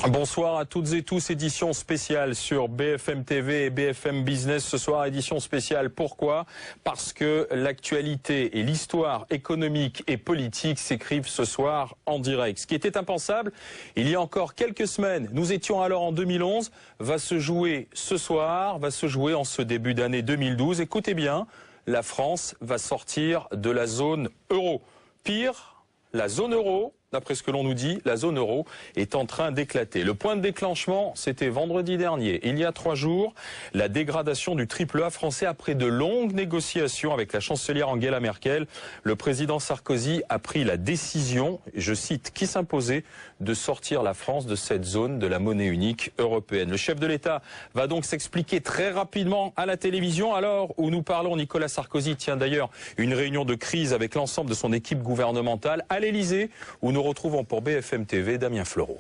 Bonsoir à toutes et tous, édition spéciale sur BFM TV et BFM Business. Ce soir, édition spéciale. Pourquoi? Parce que l'actualité et l'histoire économique et politique s'écrivent ce soir en direct. Ce qui était impensable il y a encore quelques semaines, nous étions alors en 2011, va se jouer ce soir, va se jouer en ce début d'année 2012. Écoutez bien, la France va sortir de la zone euro. Pire, la zone euro, d'après ce que l'on nous dit, la zone euro est en train d'éclater. Le point de déclenchement, c'était vendredi dernier. Il y a 3 jours, la dégradation du AAA français après de longues négociations avec la chancelière Angela Merkel. Le président Sarkozy a pris la décision, je cite, qui s'imposait, de sortir la France de cette zone de la monnaie unique européenne. Le chef de l'État va donc s'expliquer très rapidement à la télévision. Alors où nous parlons, Nicolas Sarkozy tient d'ailleurs une réunion de crise avec l'ensemble de son équipe gouvernementale à l'Élysée, où nous retrouvons pour BFM TV Damien Fleureau.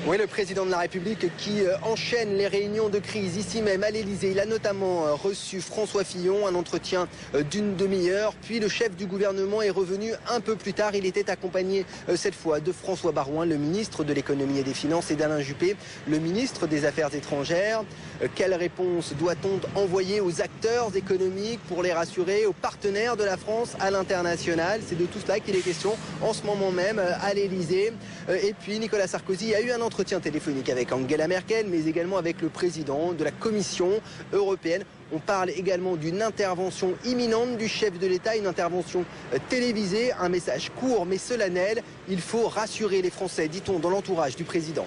Oui, le président de la République qui enchaîne les réunions de crise ici même à l'Élysée. Il a notamment reçu François Fillon, un entretien d'une demi-heure. Puis le chef du gouvernement est revenu un peu plus tard. Il était accompagné cette fois de François Baroin, le ministre de l'économie et des finances, et d'Alain Juppé, le ministre des Affaires étrangères. Quelle réponse doit-on envoyer aux acteurs économiques pour les rassurer, aux partenaires de la France à l'international? C'est de tout cela qu'il est question en ce moment même à l'Élysée. Et puis Nicolas Sarkozy a eu un entretien téléphonique avec Angela Merkel, mais également avec le président de la Commission européenne. On parle également d'une intervention imminente du chef de l'État, une intervention télévisée, un message court mais solennel. Il faut rassurer les Français, dit-on dans l'entourage du président.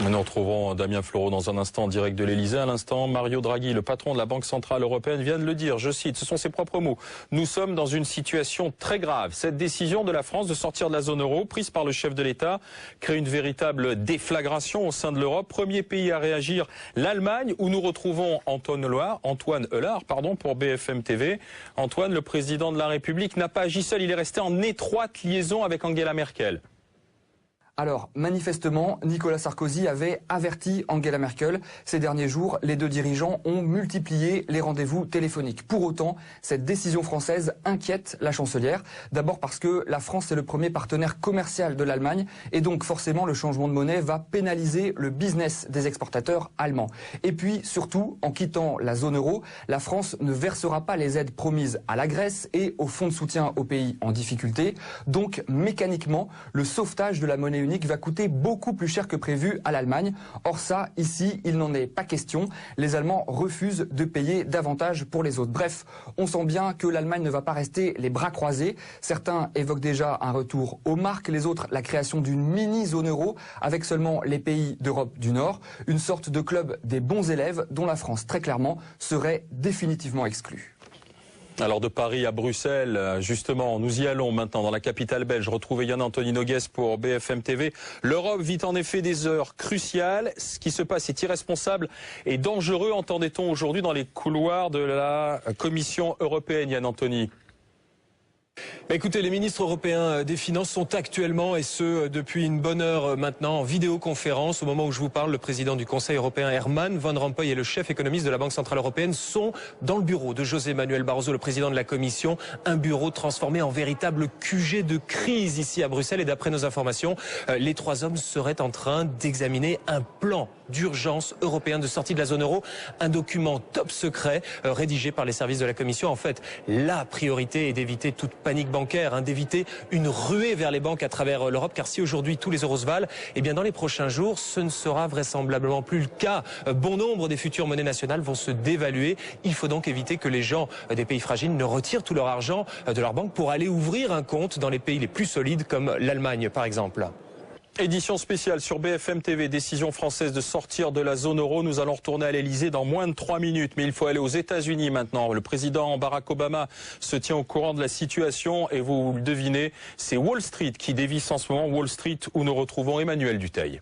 Nous retrouvons Damien Fleureau dans un instant en direct de l'Élysée. À l'instant, Mario Draghi, le patron de la Banque Centrale Européenne, vient de le dire. Je cite, ce sont ses propres mots. Nous sommes dans une situation très grave. Cette décision de la France de sortir de la zone euro, prise par le chef de l'État, crée une véritable déflagration au sein de l'Europe. Premier pays à réagir, l'Allemagne, où nous retrouvons Antoine Eulard, pour BFM TV. Antoine, le président de la République, n'a pas agi seul. Il est resté en étroite liaison avec Angela Merkel. Alors, manifestement, Nicolas Sarkozy avait averti Angela Merkel. Ces derniers jours, les deux dirigeants ont multiplié les rendez-vous téléphoniques. Pour autant, cette décision française inquiète la chancelière. D'abord parce que la France est le premier partenaire commercial de l'Allemagne et donc forcément le changement de monnaie va pénaliser le business des exportateurs allemands. Et puis surtout, en quittant la zone euro, la France ne versera pas les aides promises à la Grèce et au fonds de soutien aux pays en difficulté. Donc mécaniquement, le sauvetage de la monnaie unique va coûter beaucoup plus cher que prévu à l'Allemagne. Or ça, ici, il n'en est pas question. Les Allemands refusent de payer davantage pour les autres. Bref, on sent bien que l'Allemagne ne va pas rester les bras croisés. Certains évoquent déjà un retour aux marques, les autres la création d'une mini-zone euro avec seulement les pays d'Europe du Nord. Une sorte de club des bons élèves dont la France, très clairement, serait définitivement exclue. Alors de Paris à Bruxelles, justement, nous y allons maintenant dans la capitale belge. Retrouvez Yann Anthony Noguès pour BFM TV. L'Europe vit en effet des heures cruciales. Ce qui se passe est irresponsable et dangereux, entendait-on aujourd'hui dans les couloirs de la Commission européenne, Yann Anthony. Écoutez, les ministres européens des Finances sont actuellement, et ce depuis une bonne heure maintenant, en vidéoconférence. Au moment où je vous parle, le président du Conseil européen Herman Van Rompuy et le chef économiste de la Banque Centrale Européenne sont dans le bureau de José Manuel Barroso, le président de la Commission. Un bureau transformé en véritable QG de crise ici à Bruxelles. Et d'après nos informations, les 3 hommes seraient en train d'examiner un plan d'urgence européen de sortie de la zone euro. Un document top secret rédigé par les services de la Commission. En fait, la priorité est d'éviter toute panique bancaire, d'éviter une ruée vers les banques à travers l'Europe, car si aujourd'hui tous les euros se valent, eh bien dans les prochains jours, ce ne sera vraisemblablement plus le cas. Bon nombre des futures monnaies nationales vont se dévaluer. Il faut donc éviter que les gens des pays fragiles ne retirent tout leur argent de leur banque pour aller ouvrir un compte dans les pays les plus solides comme l'Allemagne par exemple. Édition spéciale sur BFM TV, décision française de sortir de la zone euro. Nous allons retourner à l'Élysée dans moins de 3 minutes. Mais il faut aller aux États-Unis maintenant. Le président Barack Obama se tient au courant de la situation et vous le devinez, c'est Wall Street qui dévisse en ce moment. Wall Street où nous retrouvons Emmanuel Dutheil.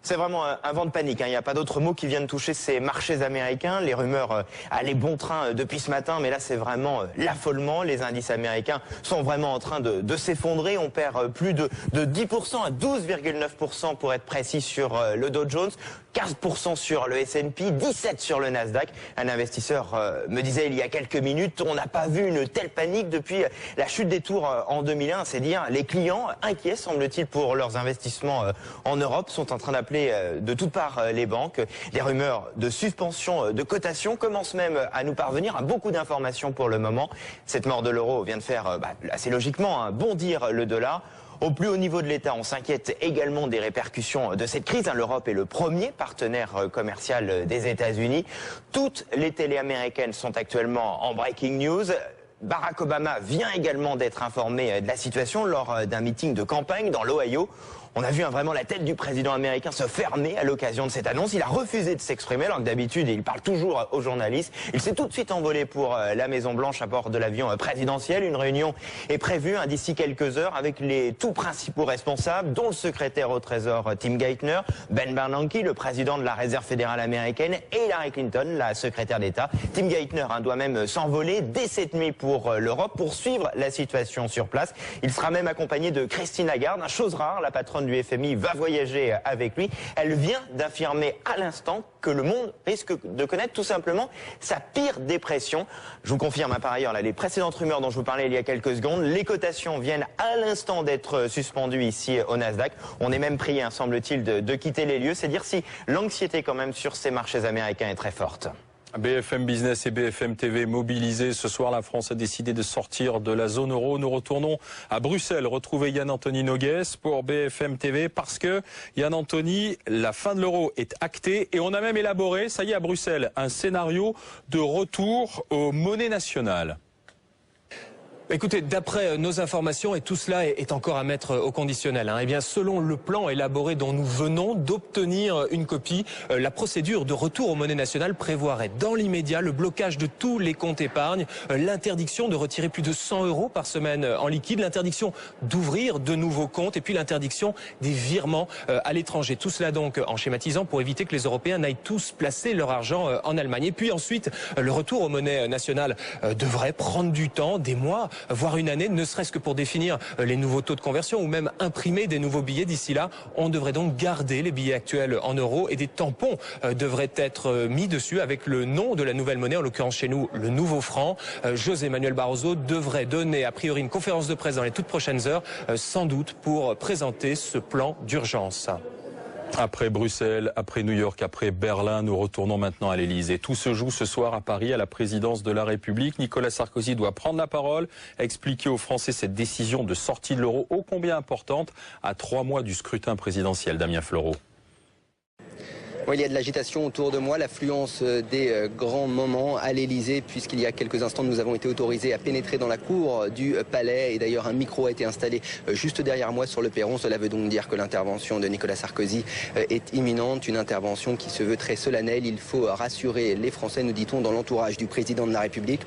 C'est vraiment un vent de panique. Il n'y a pas d'autre mot qui vienne toucher ces marchés américains. Les rumeurs allaient bon train depuis ce matin, mais là c'est vraiment l'affolement. Les indices américains sont vraiment en train de s'effondrer. On perd plus de 10% à 12,9% pour être précis sur le Dow Jones, 15% sur le S&P, 17% sur le Nasdaq. Un investisseur me disait il y a quelques minutes, on n'a pas vu une telle panique depuis la chute des tours en 2001. C'est dire les clients inquiets, semble-t-il, pour leurs investissements en Europe, sont en train d'appeler de toutes parts les banques. Des rumeurs de suspension de cotation commencent même à nous parvenir, à beaucoup d'informations pour le moment. Cette mort de l'euro vient de faire assez logiquement bondir le dollar. Au plus haut niveau de l'État, on s'inquiète également des répercussions de cette crise. L'Europe est le premier partenaire commercial des États-Unis. Toutes les télés américaines sont actuellement en breaking news. Barack Obama vient également d'être informé de la situation lors d'un meeting de campagne dans l'Ohio. On a vu vraiment la tête du président américain se fermer à l'occasion de cette annonce. Il a refusé de s'exprimer alors que d'habitude il parle toujours aux journalistes. Il s'est tout de suite envolé pour la Maison-Blanche à bord de l'avion présidentiel. Une réunion est prévue d'ici quelques heures avec les tout principaux responsables, dont le secrétaire au Trésor Tim Geithner, Ben Bernanke, le président de la Réserve fédérale américaine, et Hillary Clinton, la secrétaire d'État. Tim Geithner doit même s'envoler dès cette nuit pour l'Europe pour suivre la situation sur place. Il sera même accompagné de Christine Lagarde, chose rare, la patronne du FMI va voyager avec lui. Elle vient d'affirmer à l'instant que le monde risque de connaître tout simplement sa pire dépression. Je vous confirme par ailleurs les précédentes rumeurs dont je vous parlais il y a quelques secondes. Les cotations viennent à l'instant d'être suspendues ici au Nasdaq. On est même prié, semble-t-il, de quitter les lieux. C'est dire si l'anxiété quand même sur ces marchés américains est très forte. BFM Business et BFM TV mobilisés. Ce soir, la France a décidé de sortir de la zone euro. Nous retournons à Bruxelles, retrouver Yann-Anthony Nogues pour BFM TV parce que, Yann-Anthony, la fin de l'euro est actée et on a même élaboré, ça y est, à Bruxelles, un scénario de retour aux monnaies nationales. Écoutez, d'après nos informations, et tout cela est encore à mettre au conditionnel, eh bien, selon le plan élaboré dont nous venons d'obtenir une copie, la procédure de retour aux monnaies nationales prévoirait dans l'immédiat le blocage de tous les comptes épargne, l'interdiction de retirer plus de 100 € par semaine en liquide, l'interdiction d'ouvrir de nouveaux comptes et puis l'interdiction des virements à l'étranger. Tout cela donc en schématisant pour éviter que les Européens n'aillent tous placer leur argent en Allemagne. Et puis ensuite, le retour aux monnaies nationales devrait prendre du temps, des mois, voire une année, ne serait-ce que pour définir les nouveaux taux de conversion ou même imprimer des nouveaux billets. D'ici là, on devrait donc garder les billets actuels en euros et des tampons devraient être mis dessus avec le nom de la nouvelle monnaie, en l'occurrence chez nous, le nouveau franc. José Manuel Barroso devrait donner a priori une conférence de presse dans les toutes prochaines heures, sans doute pour présenter ce plan d'urgence. Après Bruxelles, après New York, après Berlin, nous retournons maintenant à l'Elysée. Tout se joue ce soir à Paris, à la présidence de la République. Nicolas Sarkozy doit prendre la parole, expliquer aux Français cette décision de sortie de l'euro ô combien importante à 3 mois du scrutin présidentiel. Damien Fleureau. Oui, il y a de l'agitation autour de moi, l'affluence des grands moments à l'Elysée, puisqu'il y a quelques instants, nous avons été autorisés à pénétrer dans la cour du palais. Et d'ailleurs, un micro a été installé juste derrière moi sur le perron. Cela veut donc dire que l'intervention de Nicolas Sarkozy est imminente, une intervention qui se veut très solennelle. Il faut rassurer les Français, nous dit-on, dans l'entourage du président de la République.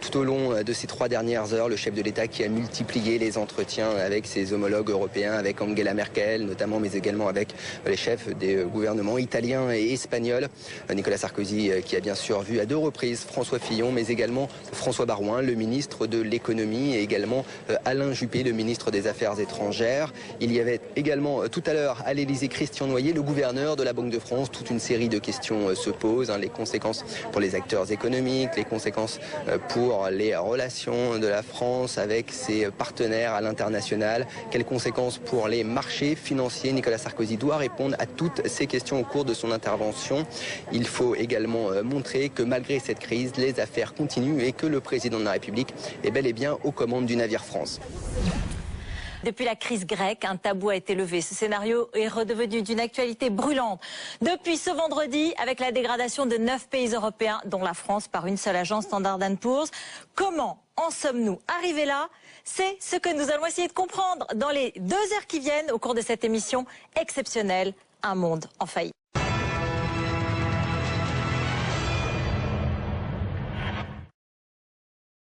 Tout au long de ces 3 dernières heures, le chef de l'État qui a multiplié les entretiens avec ses homologues européens, avec Angela Merkel notamment, mais également avec les chefs des gouvernements italiens et espagnol. Nicolas Sarkozy qui a bien sûr vu à 2 reprises François Fillon, mais également François Baroin, le ministre de l'économie, et également Alain Juppé, le ministre des Affaires étrangères. Il y avait également tout à l'heure à l'Elysée Christian Noyer, le gouverneur de la Banque de France. Toute une série de questions se posent, les conséquences pour les acteurs économiques, les conséquences pour les relations de la France avec ses partenaires à l'international, quelles conséquences pour les marchés financiers. Nicolas Sarkozy doit répondre à toutes ces questions au cours de son intervention. Il faut également montrer que malgré cette crise, les affaires continuent et que le président de la République est bel et bien aux commandes du navire France. Depuis la crise grecque, un tabou a été levé. Ce scénario est redevenu d'une actualité brûlante. Depuis ce vendredi, avec la dégradation de 9 pays européens, dont la France par une seule agence Standard & Poor's. Comment en sommes-nous arrivés là? C'est ce que nous allons essayer de comprendre dans les 2 heures qui viennent au cours de cette émission exceptionnelle, Un monde en faillite.